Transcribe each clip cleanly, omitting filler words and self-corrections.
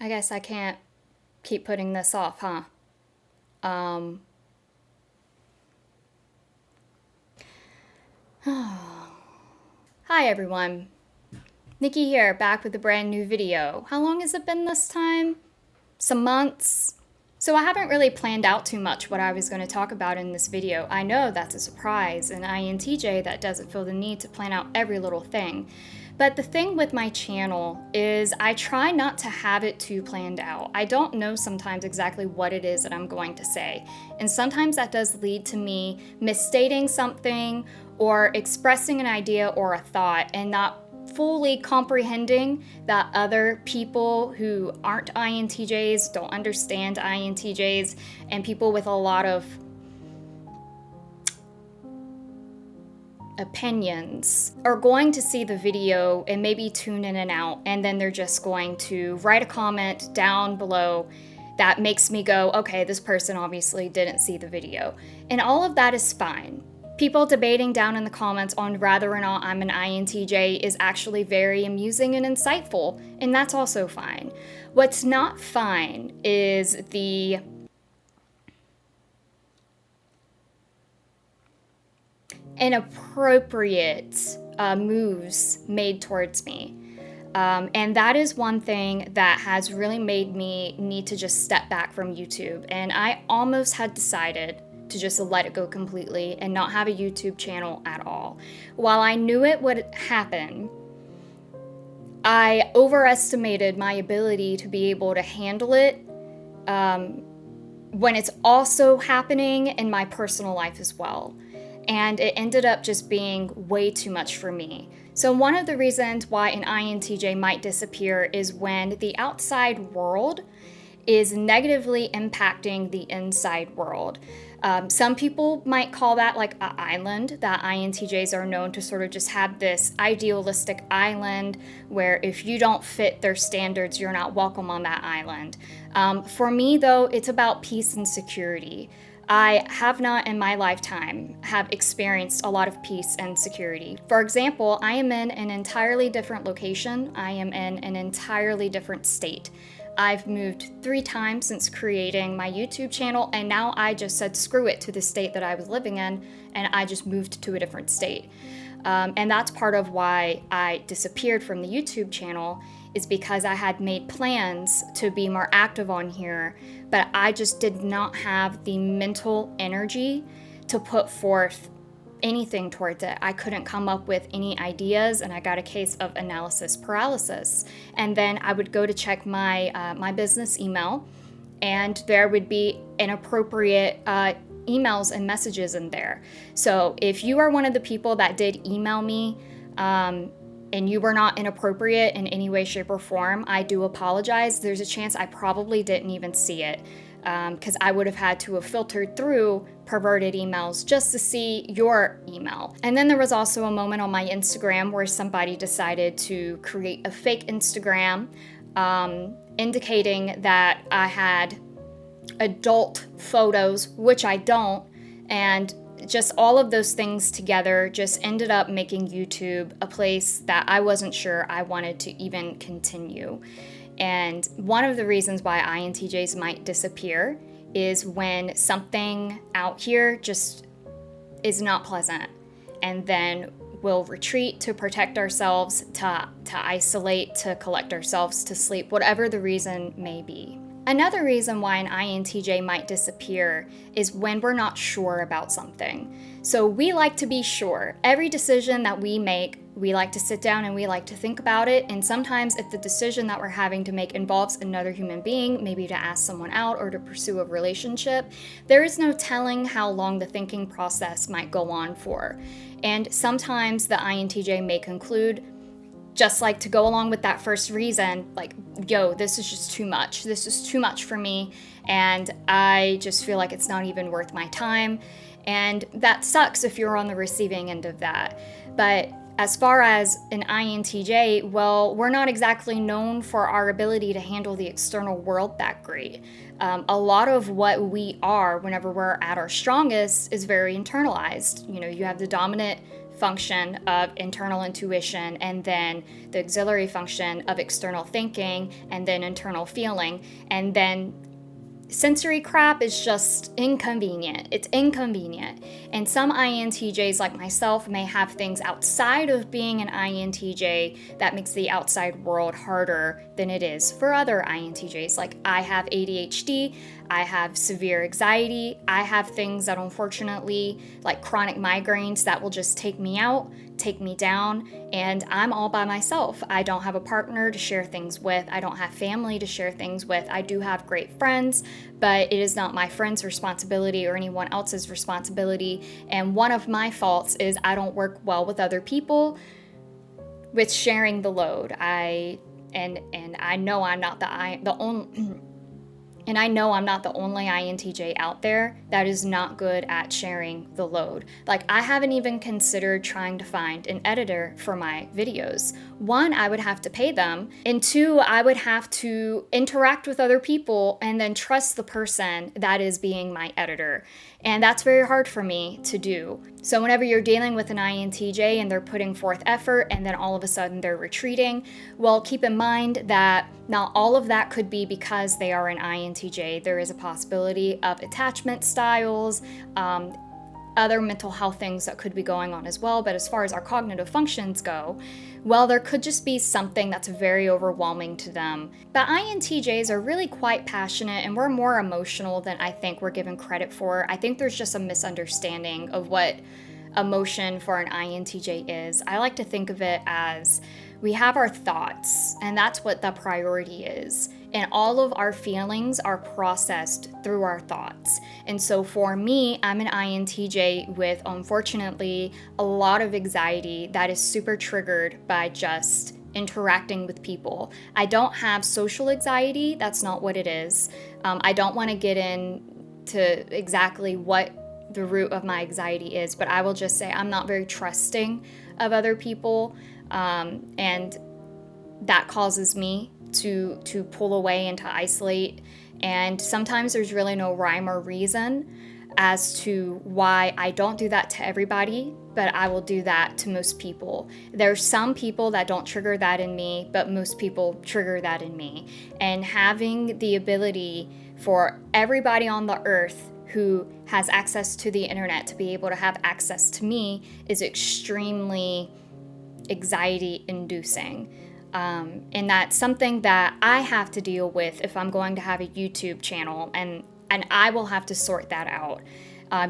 I guess I can't keep putting this off, huh? Hi everyone. Nikki here, back with a brand new video. How long has it been this time? Some months? So I haven't really planned out too much what I was going to talk about in this video. I know that's a surprise, an INTJ that doesn't feel the need to plan out every little thing. But the thing with my channel is I try not to have it too planned out. I don't know sometimes exactly what it is that I'm going to say. And sometimes that does lead to me misstating something or expressing an idea or a thought and not fully comprehending that other people who aren't INTJs don't understand INTJs, and people with a lot of opinions are going to see the video and maybe tune in and out, and then they're just going to write a comment down below that makes me go, okay, this person obviously didn't see the video. And all of that is fine. People debating down in the comments on whether or not I'm an INTJ is actually very amusing and insightful, and that's also fine. What's not fine is the inappropriate moves made towards me. And that is one thing that has really made me need to just step back from YouTube. And I almost had decided to just let it go completely and not have a YouTube channel at all. While I knew it would happen, I overestimated my ability to be able to handle it when it's also happening in my personal life as well. And it ended up just being way too much for me. So one of the reasons why an INTJ might disappear is when the outside world is negatively impacting the inside world. Some people might call that like an island, that INTJs are known to sort of just have this idealistic island where if you don't fit their standards, you're not welcome on that island. For me though, it's about peace and security. I have not in my lifetime have experienced a lot of peace and security. For example, I am in an entirely different location. I am in an entirely different state. I've moved 3 times since creating my YouTube channel, and now I just said screw it to the state that I was living in, and I just moved to a different state. And that's part of why I disappeared from the YouTube channel, is because I had made plans to be more active on here, but I just did not have the mental energy to put forth anything towards it. I couldn't come up with any ideas, and I got a case of analysis paralysis. And then I would go to check my business email, and there would be inappropriate emails and messages in there. So if you are one of the people that did email me and you were not inappropriate in any way, shape, or form, I do apologize. There's a chance I probably didn't even see it, because I would have had to have filtered through perverted emails just to see your email. And then there was also a moment on my Instagram where somebody decided to create a fake Instagram indicating that I had adult photos, which I don't, and just all of those things together just ended up making YouTube a place that I wasn't sure I wanted to even continue. And one of the reasons why INTJs might disappear is when something out here just is not pleasant, and then we'll retreat to protect ourselves, to isolate, to collect ourselves, to sleep, whatever the reason may be. Another reason why an INTJ might disappear is when we're not sure about something. So we like to be sure. Every decision that we make, we like to sit down and we like to think about it. And sometimes if the decision that we're having to make involves another human being, maybe to ask someone out or to pursue a relationship, there is no telling how long the thinking process might go on for. And sometimes the INTJ may conclude, just like to go along with that first reason, like, yo, this is just too much. This is too much for me, and I just feel like it's not even worth my time. And that sucks if you're on the receiving end of that. But as far as an INTJ, well, we're not exactly known for our ability to handle the external world that great. A lot of what we are whenever we're at our strongest is very internalized. You know, you have the dominant function of internal intuition, and then the auxiliary function of external thinking, and then internal feeling, and then sensory crap is just inconvenient. It's inconvenient. And some INTJs like myself may have things outside of being an INTJ that makes the outside world harder than it is for other INTJs. Like, I have ADHD, I have severe anxiety, I have things that unfortunately, like chronic migraines, that will just take me out, take me down, and I'm all by myself. I don't have a partner to share things with. I don't have family to share things with. I do have great friends, but it is not my friend's responsibility or anyone else's responsibility. And one of my faults is I don't work well with other people with sharing the load. I know I'm not the only And I know I'm not the only INTJ out there that is not good at sharing the load. Like, I haven't even considered trying to find an editor for my videos. One, I would have to pay them. And two, I would have to interact with other people and then trust the person that is being my editor. And that's very hard for me to do. So whenever you're dealing with an INTJ and they're putting forth effort and then all of a sudden they're retreating, well, keep in mind that not all of that could be because they are an INTJ. There is a possibility of attachment styles, other mental health things that could be going on as well. But as far as our cognitive functions go, well, there could just be something that's very overwhelming to them. But INTJs are really quite passionate, and we're more emotional than I think we're given credit for. I think there's just a misunderstanding of what emotion for an INTJ is. I like to think of it as we have our thoughts, and that's what the priority is. And all of our feelings are processed through our thoughts. And so for me, I'm an INTJ with, unfortunately, a lot of anxiety that is super triggered by just interacting with people. I don't have social anxiety. That's not what it is. I don't want to get into exactly what the root of my anxiety is, but I will just say I'm not very trusting of other people. And that causes me to pull away and to isolate. And sometimes there's really no rhyme or reason as to why I don't do that to everybody, but I will do that to most people. There's some people that don't trigger that in me, but most people trigger that in me. And having the ability for everybody on the earth who has access to the internet to be able to have access to me is extremely anxiety inducing. And that's something that I have to deal with if I'm going to have a YouTube channel, and I will have to sort that out.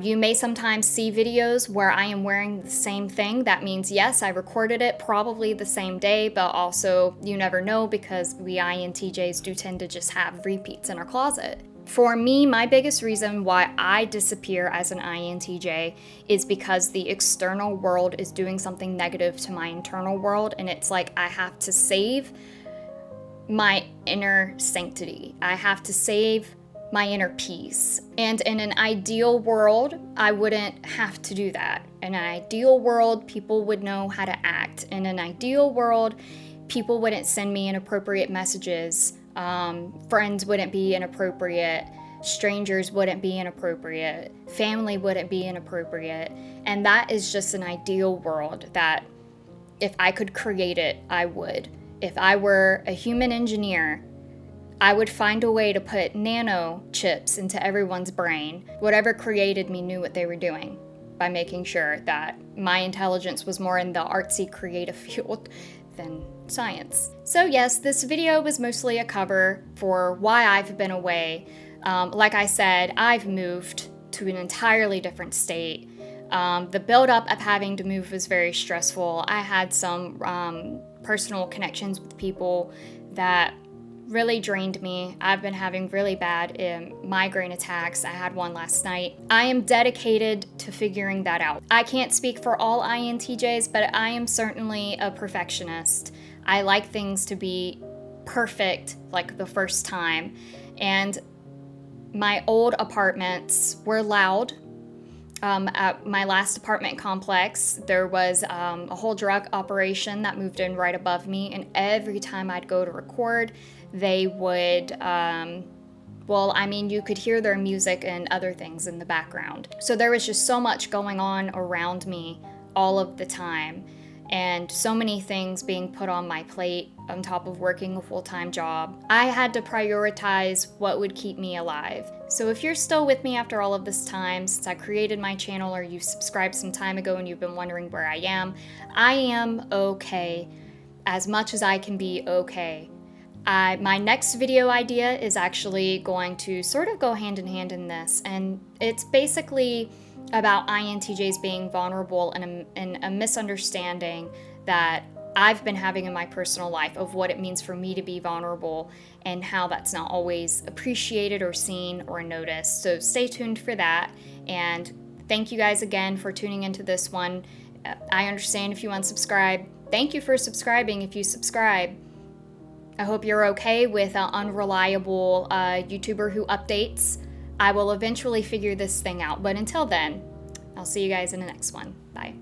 You may sometimes see videos where I am wearing the same thing. That means, yes, I recorded it probably the same day, but also you never know because we INTJs do tend to just have repeats in our closet. For me, my biggest reason why I disappear as an INTJ is because the external world is doing something negative to my internal world, and it's like I have to save my inner sanctity. I have to save my inner peace. And in an ideal world, I wouldn't have to do that. In an ideal world, people would know how to act. In an ideal world, people wouldn't send me inappropriate messages. Friends wouldn't be inappropriate, strangers wouldn't be inappropriate, family wouldn't be inappropriate. And that is just an ideal world that if I could create it, I would. If I were a human engineer, I would find a way to put nano chips into everyone's brain. Whatever created me knew what they were doing by making sure that my intelligence was more in the artsy creative field than science. So yes, this video was mostly a cover for why I've been away. Like I said, I've moved to an entirely different state. The buildup of having to move was very stressful. I had some personal connections with people that really drained me. I've been having really bad migraine attacks. I had one last night. I am dedicated to figuring that out. I can't speak for all INTJs, but I am certainly a perfectionist. I like things to be perfect like the first time. And my old apartments were loud. At my last apartment complex, there was a whole drug operation that moved in right above me, and every time I'd go to record, they would, you could hear their music and other things in the background. So there was just so much going on around me all of the time, and so many things being put on my plate on top of working a full-time job, I had to prioritize what would keep me alive. So if you're still with me after all of this time, since I created my channel or you subscribed some time ago and you've been wondering where I am okay, as much as I can be okay. My next video idea is actually going to sort of go hand in hand in this, and it's basically about INTJs being vulnerable and a misunderstanding that I've been having in my personal life of what it means for me to be vulnerable and how that's not always appreciated or seen or noticed. So stay tuned for that, and thank you guys again for tuning into this one. I understand if you unsubscribe. Thank you for subscribing if you subscribe. I hope you're okay with an unreliable YouTuber who updates. I will eventually figure this thing out, but until then, I'll see you guys in the next one. Bye.